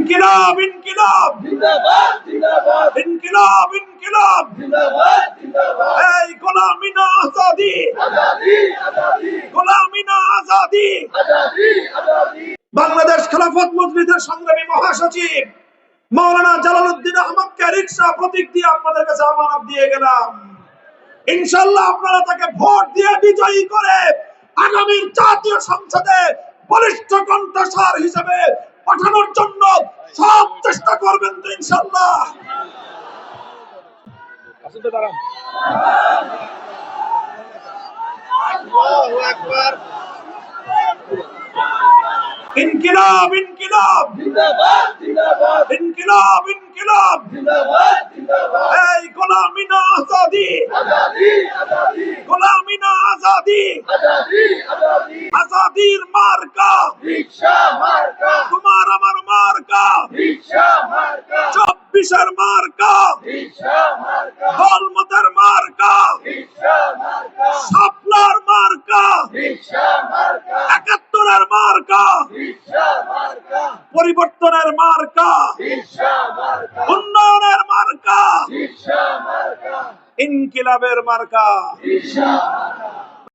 ইনকিলাব ইনকিলাব জিন্দাবাদ জিন্দাবাদ ইনকিলাব ইনকিলাব জিন্দাবাদ জিন্দাবাদ এই গোলামি না আজাদি আজাদি আজাদি গোলামি না আজাদি আজাদি আজাদি বাংলাদেশ খেলাফত মজলিসের সংগ্রামী মহাসচিব মাওলানা জালালউদ্দিন আহমদকে রিকশা প্রতীক দিয়ে আপনাদের কাছে আমানত দিয়ে গেলাম। ইনশাআল্লাহ আপনারা তাকে ভোট দিয়ে বিজয়ী করে আগামী জাতীয় সংসদে বলিষ্ঠ কণ্ঠস্বর হিসেবে পাঠানোর জন্য সব চেষ্টা করবেন তো ইনশাআল্লাহ। আল্লাহু আকবার। ইনকিলাব ইনকিলাব জিন্দাবাদ জিন্দাবাদ ইনকিলাব ইনকিলাব জিন্দাবাদ জিন্দাবাদ এই গোলামি না আজাদি আজাদি আজাদি গোলামি না আজাদি আজাদি আজাদি আজাদির মার্কা রিকশা মার্কা তোমার আমার মার্কা রিকশা মার্কা 24 মার্কা রিকশা মার্কা দলমতের মার্কা রিকশা মার্কা শাপলার মার্কা রিকশা মার্কা 71 মার্কা রিকশা মার্কা পরিবর্তনের মার্কা রিকশা মার্কা উন্নয়নের মার্কা রিকশা মার্কা ইনকিলাবের মার্কা রিকশা